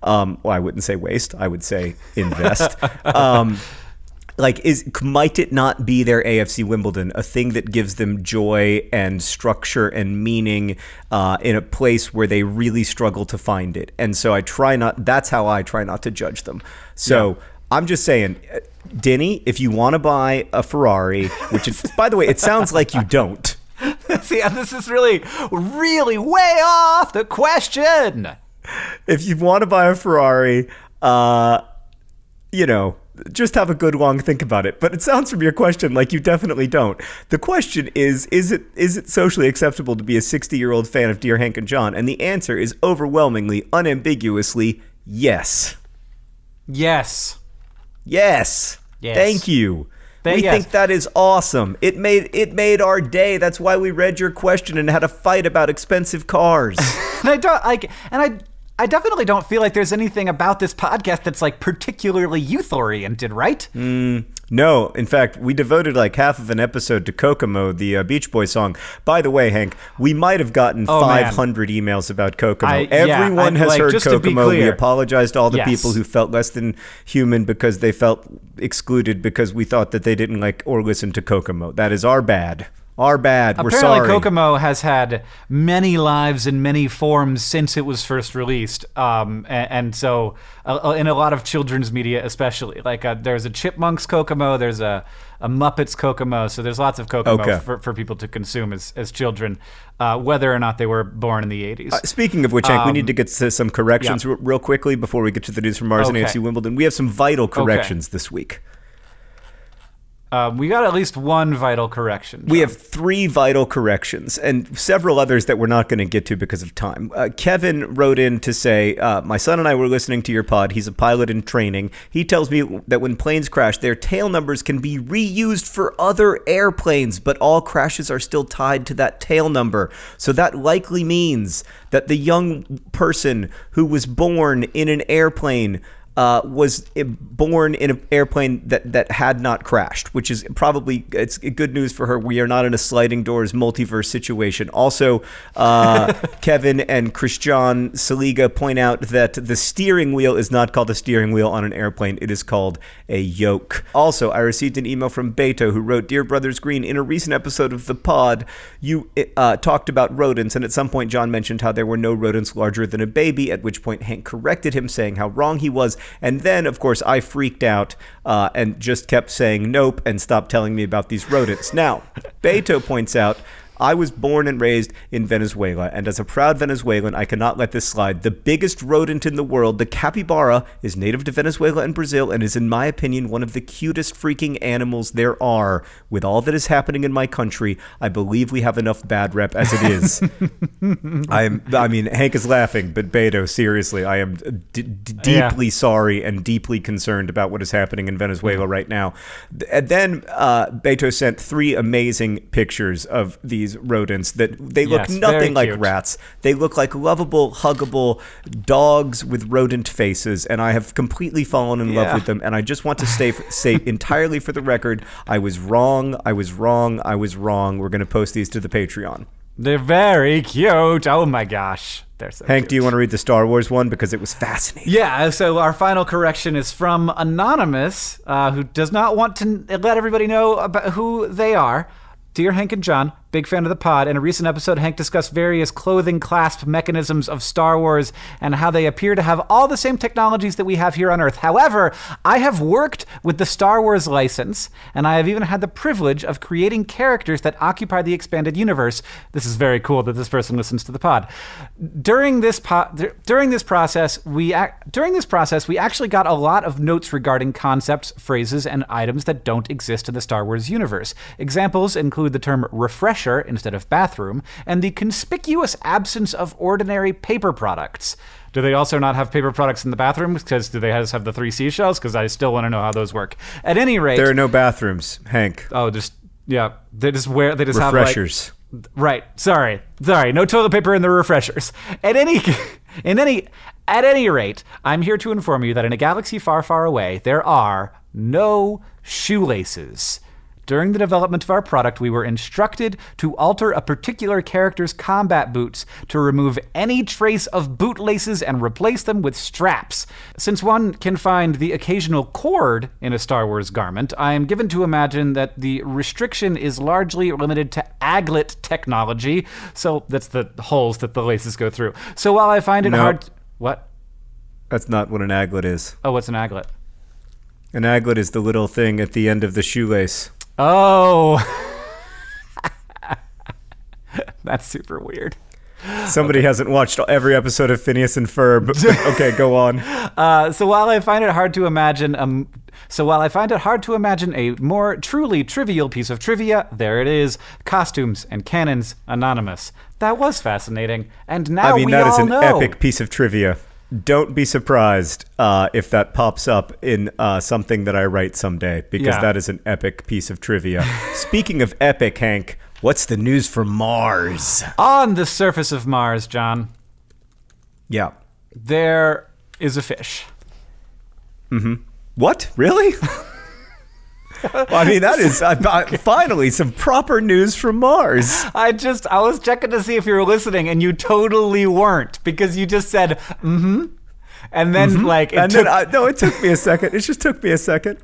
Well, I wouldn't say waste, I would say invest. Might it not be their AFC Wimbledon, a thing that gives them joy and structure and meaning in a place where they really struggle to find it? And so that's how I try not to judge them. So I'm just saying, Denny, if you want to buy a Ferrari, which is, by the way, it sounds like you don't. See, this is really, really way off the question. If you want to buy a Ferrari, just have a good long think about it. But it sounds from your question like you definitely don't. The question is it socially acceptable to be a 60-year-old fan of Dear Hank and John? And the answer is overwhelmingly, unambiguously, yes. Yes. Yes. Thank you. We think that is awesome. It made our day. That's why we read your question and had a fight about expensive cars. I definitely don't feel like there's anything about this podcast that's like particularly youth-oriented, right? No. In fact, we devoted like half of an episode to Kokomo, the Beach Boys song. By the way, Hank, we might have gotten 500 emails about Kokomo. Everyone has heard Kokomo. We apologize to all the people who felt less than human because they felt excluded because we thought that they didn't like or listen to Kokomo. That is our bad. Our bad. We're sorry. Apparently, Kokomo has had many lives in many forms since it was first released, and so in a lot of children's media, especially. Like there's a Chipmunks Kokomo, there's a Muppets Kokomo, so there's lots of Kokomo for people to consume as children, whether or not they were born in the 80s. Speaking of which, Hank, we need to get to some corrections real quickly before we get to the news from Mars and AFC Wimbledon. We have some vital corrections this week. We got at least one vital correction, John. We have 3 vital corrections and several others that we're not going to get to because of time. Kevin wrote in to say, my son and I were listening to your pod. He's a pilot in training. He tells me that when planes crash, their tail numbers can be reused for other airplanes, but all crashes are still tied to that tail number. So that likely means that the young person who was born in an airplane was born in an airplane that had not crashed, which is probably, it's good news for her. We are not in a sliding doors multiverse situation. Also, Kevin and Christian Saliga point out that the steering wheel is not called a steering wheel on an airplane. It is called a yoke. Also, I received an email from Beto who wrote, Dear Brothers Green, in a recent episode of the pod, you talked about rodents, and at some point John mentioned how there were no rodents larger than a baby, at which point Hank corrected him, saying how wrong he was. And then, of course, I freaked out and just kept saying nope and stopped telling me about these rodents. Now, Beto points out, I was born and raised in Venezuela, and as a proud Venezuelan, I cannot let this slide. The biggest rodent in the world, the capybara, is native to Venezuela and Brazil and is, in my opinion, one of the cutest freaking animals there are. With all that is happening in my country, I believe we have enough bad rep as it is. I mean, Hank is laughing, but Beto, seriously, I am deeply sorry and deeply concerned about what is happening in Venezuela right now. And then Beto sent 3 amazing pictures of these rodents that they look nothing like rats. They look like lovable, huggable dogs with rodent faces, and I have completely fallen in love with them. And I just want to say entirely for the record, I was wrong. I was wrong. I was wrong. We're going to post these to the Patreon. They're very cute. Oh my gosh. They're so Hank, cute. do you want to read the Star Wars one? Because it was fascinating. Yeah, so our final correction is from Anonymous, who does not want to let everybody know about who they are. Dear Hank and John, big fan of the pod. In a recent episode, Hank discussed various clothing clasp mechanisms of Star Wars and how they appear to have all the same technologies that we have here on Earth. However, I have worked with the Star Wars license, and I have even had the privilege of creating characters that occupy the expanded universe. This is very cool that this person listens to the pod. During this process, we actually got a lot of notes regarding concepts, phrases, and items that don't exist in the Star Wars universe. Examples include the term refresher instead of bathroom, and the conspicuous absence of ordinary paper products. Do they also not have paper products in the bathrooms? Because do they just have the 3 seashells? Because I still want to know how those work. At any rate, there are no bathrooms, Hank. Oh, they just refreshers. Have right. Sorry. No toilet paper in the refreshers. At any rate, I'm here to inform you that in a galaxy far, far away, there are no shoelaces. During the development of our product, we were instructed to alter a particular character's combat boots to remove any trace of bootlaces and replace them with straps. Since one can find the occasional cord in a Star Wars garment, I am given to imagine that the restriction is largely limited to aglet technology. So that's the holes that the laces go through. So while I find it hard... What? That's not what an aglet is. Oh, what's an aglet? An aglet is the little thing at the end of the shoelace. Oh, that's super weird. Somebody hasn't watched every episode of Phineas and Ferb. Okay, go on. So while I find it hard to imagine a more truly trivial piece of trivia, there it is: costumes and cannons anonymous. That was fascinating, and now that is an epic piece of trivia. Don't be surprised if that pops up in something that I write someday, because that is an epic piece of trivia. Speaking of epic, Hank, what's the news for Mars? On the surface of Mars, John. Yeah. There is a fish. Mm-hmm. What? Really? Well, I mean, that is finally some proper news from Mars. I was checking to see if you were listening, and you totally weren't, because you just said, mm-hmm. And then, it took me a second. It just took me a second.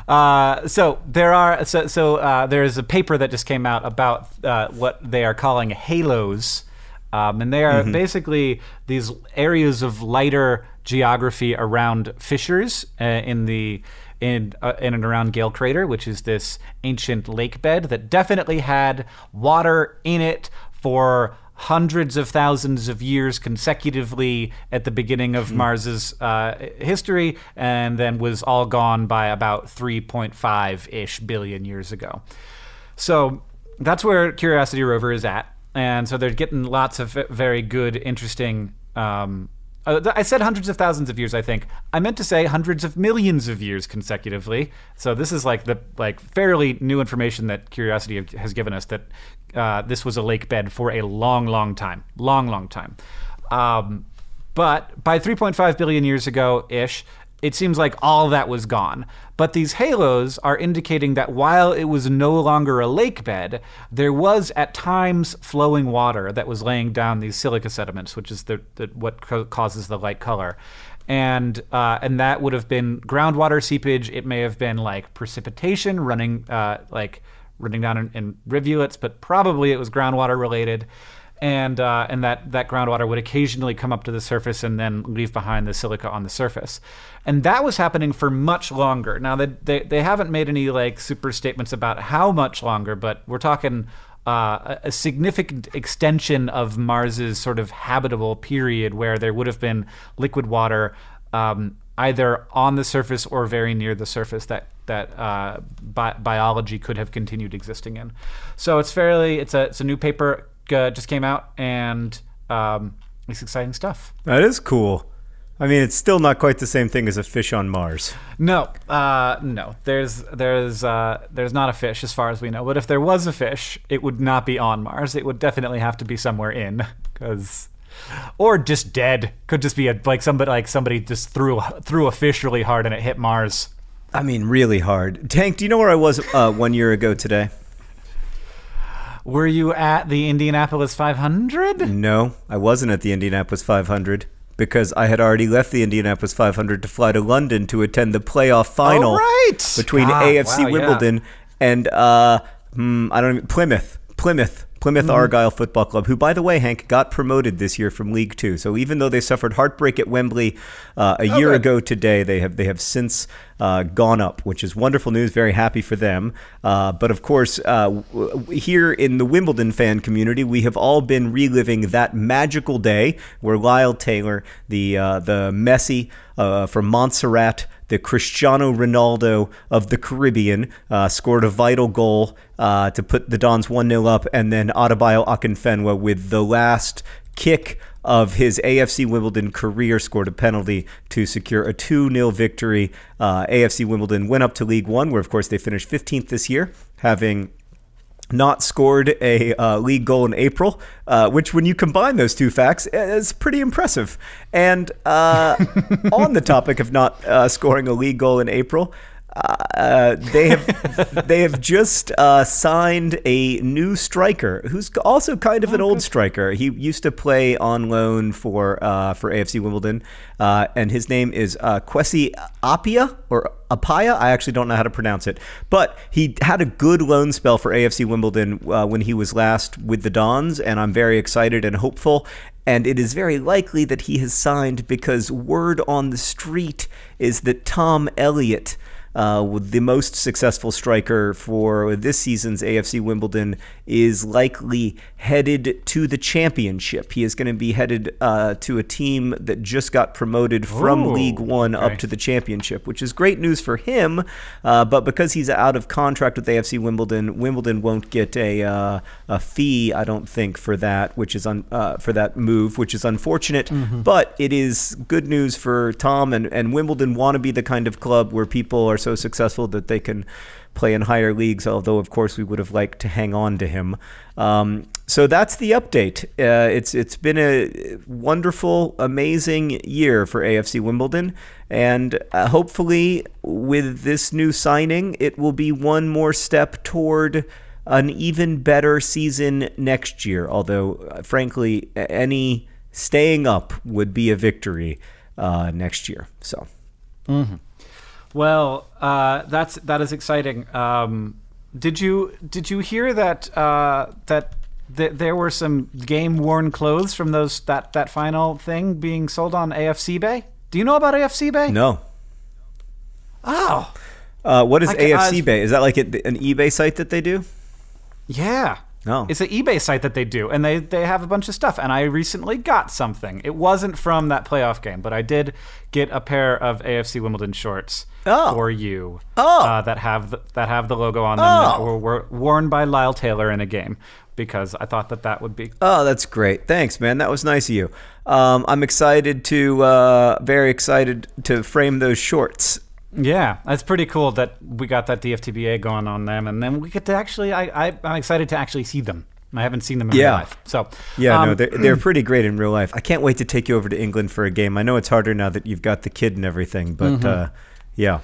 There's a paper that just came out about what they are calling halos. And they are basically these areas of lighter geography around fissures in and around Gale Crater, which is this ancient lake bed that definitely had water in it for hundreds of thousands of years consecutively at the beginning of Mars's history, and then was all gone by about 3.5-ish billion years ago. So that's where Curiosity rover is at. And so they're getting lots of very good, interesting... I said hundreds of thousands of years, I think. I meant to say hundreds of millions of years consecutively. So this is fairly new information that Curiosity has given us, that this was a lake bed for a long, long time. Long time. But by 3.5 billion years ago-ish, it seems like all that was gone. But these halos are indicating that while it was no longer a lake bed, there was at times flowing water that was laying down these silica sediments, which is what causes the light color. And that would have been groundwater seepage. It may have been like precipitation running down in rivulets, but probably it was groundwater related. And that groundwater would occasionally come up to the surface and then leave behind the silica on the surface. And that was happening for much longer. Now, they haven't made any super statements about how much longer, but we're talking a significant extension of Mars's sort of habitable period where there would have been liquid water either on the surface or very near the surface that biology could have continued existing in. So it's a new paper. Just came out, and it's exciting stuff. That is cool. I mean, it's still not quite the same thing as a fish on Mars. No. There's not a fish as far as we know. But if there was a fish, it would not be on Mars. It would definitely have to be somewhere in, or just dead. Could just be somebody just threw a fish really hard and it hit Mars. I mean, really hard. Tank, do you know where I was 1 year ago today? Were you at the Indianapolis 500? No, I wasn't at the Indianapolis 500 because I had already left the Indianapolis 500 to fly to London to attend the playoff final between AFC Wimbledon and I don't even, Plymouth Argyle Football Club, who, by the way, Hank, got promoted this year from League Two. So even though they suffered heartbreak at Wembley a year ago today, they have since gone up, which is wonderful news. Very happy for them. But of course, here in the Wimbledon fan community, we have all been reliving that magical day where Lyle Taylor, the Messi from Montserrat, the Cristiano Ronaldo of the Caribbean, scored a vital goal to put the Dons 1-0 up, and then Adebayo Akinfenwa, with the last kick of his AFC Wimbledon career, scored a penalty to secure a 2-0 victory. AFC Wimbledon went up to League One, where, of course, they finished 15th this year, having not scored a league goal in April, which, when you combine those two facts, is pretty impressive. And on the topic of not scoring a league goal in April, they have just signed a new striker who's also kind of an old striker. He used to play on loan for AFC Wimbledon, and his name is Kwesi Appiah or Appiah. I actually don't know how to pronounce it, but he had a good loan spell for AFC Wimbledon when he was last with the Dons, and I'm very excited and hopeful. And it is very likely that he has signed, because word on the street is that Tom Elliott, the most successful striker for this season's AFC Wimbledon, is likely headed to the championship. He is going to be headed to a team that just got promoted from League One up to the championship, which is great news for him. But because he's out of contract with AFC Wimbledon, Wimbledon won't get a fee, I don't think, for that, which is for that move, which is unfortunate. But it is good news for Tom, and Wimbledon want to be the kind of club where people are so successful that they can play in higher leagues, although of course we would have liked to hang on to him. So that's the update. It's been a wonderful, amazing year for AFC Wimbledon, and hopefully with this new signing, it will be one more step toward an even better season next year, although frankly any staying up would be a victory next year. So Well, that is exciting. Did you hear that there were some game worn clothes from that final thing being sold on AFC Bay? Do you know about AFC Bay? No. Oh. What is AFC Bay? Is that like an eBay site that they do? Yeah. No. It's an eBay site that they do, and they have a bunch of stuff. And I recently got something. It wasn't from that playoff game, but I did get a pair of AFC Wimbledon shorts for you that have the logo on them that were worn by Lyle Taylor in a game, because I thought that would be. Oh, that's great. Thanks, man. That was nice of you. I'm excited very excited to frame those shorts. Yeah, it's pretty cool that we got that DFTBA going on them, and then we get to actually. I'm excited to actually see them. I haven't seen them in real life. So no, they're pretty great in real life. I can't wait to take you over to England for a game. I know it's harder now that you've got the kid and everything, but yeah.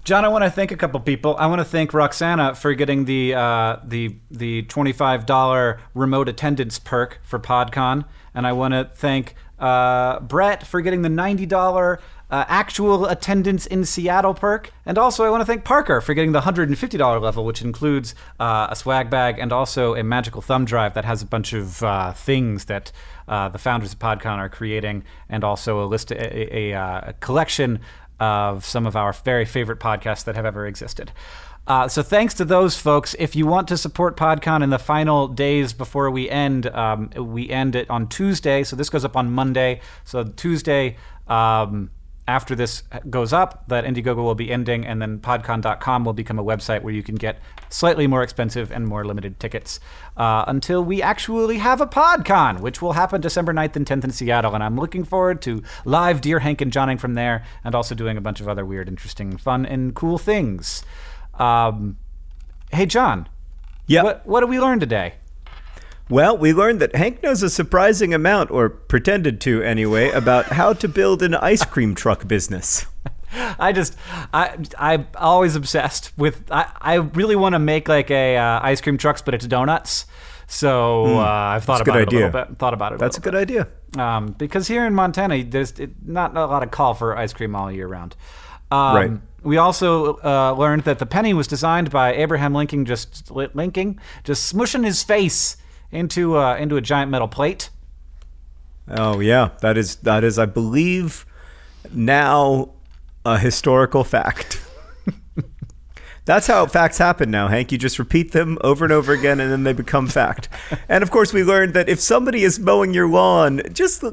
John, I want to thank a couple people. I want to thank Roxana for getting the $25 remote attendance perk for PodCon, and I want to thank Brett for getting the $90 actual attendance in Seattle perk. And also I want to thank Parker for getting the $150 level, which includes a swag bag and also a magical thumb drive that has a bunch of things that the founders of PodCon are creating, and also a collection of some of our very favorite podcasts that have ever existed. So thanks to those folks. If you want to support PodCon in the final days before we end it on Tuesday. So this goes up on Monday. So Tuesday, after this goes up, that Indiegogo will be ending, and then podcon.com will become a website where you can get slightly more expensive and more limited tickets until we actually have a PodCon, which will happen December 9th and 10th in Seattle. And I'm looking forward to live Dear Hank and Johnning from there, and also doing a bunch of other weird, interesting, fun, and cool things. Hey, John. Yeah. What did we learn today? Well, we learned that Hank knows a surprising amount, or pretended to anyway, about how to build an ice cream truck business. I'm always obsessed with. I really want to make like a ice cream trucks, but it's donuts. So I've thought about it a little bit. That's a good idea. Because here in Montana, there's not a lot of call for ice cream all year round. Right. We also learned that the penny was designed by Abraham Lincoln, just smushing his face into a giant metal plate. Oh yeah, that is, I believe, now a historical fact. That's how facts happen now, Hank. You just repeat them over and over again, and then they become fact. And of course, we learned that if somebody is mowing your lawn, just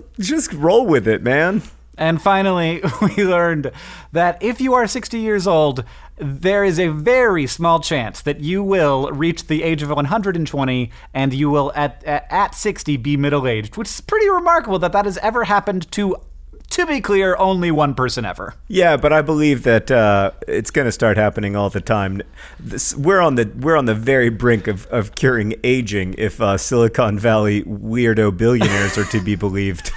roll with it, man. And finally, we learned that if you are 60 years old, there is a very small chance that you will reach the age of 120 and you will, at 60, be middle-aged, which is pretty remarkable that has ever happened to be clear, only one person ever. Yeah, but I believe that it's going to start happening all the time. We're on the very brink of curing aging if Silicon Valley weirdo billionaires are to be believed.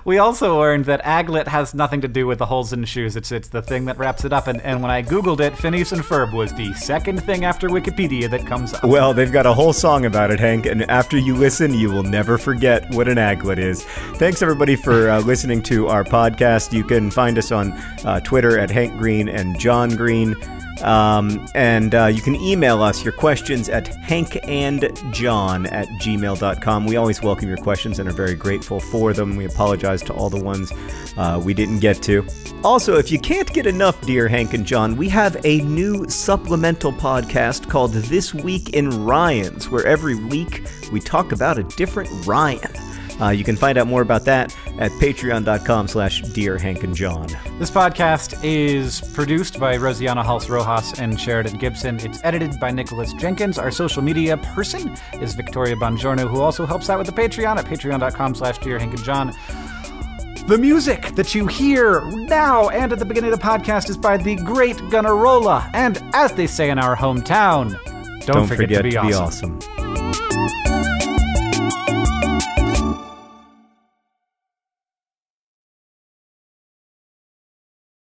We also learned that aglet has nothing to do with the holes in shoes. It's the thing that wraps it up. And when I Googled it, Phineas and Ferb was the second thing after Wikipedia that comes up. Well, they've got a whole song about it, Hank. And after you listen, you will never forget what an aglet is. Thanks, everybody, for listening to our podcast. You can find us on Twitter at Hank Green and John Green. And you can email us your questions at hankandjohn@gmail.com. We always welcome your questions and are very grateful for them. We apologize to all the ones we didn't get to. Also, if you can't get enough, dear Hank and John, we have a new supplemental podcast called This Week in Ryans, where every week we talk about a different Ryan. You can find out more about that at patreon.com/Dear Hank and John. This podcast is produced by Rosiana Hulse Rojas and Sheridan Gibson. It's edited by Nicholas Jenkins. Our social media person is Victoria Bongiorno, who also helps out with the Patreon at patreon.com/Dear Hank and John. The music that you hear now and at the beginning of the podcast is by the great Gunnarolla. And as they say in our hometown, don't forget to be awesome.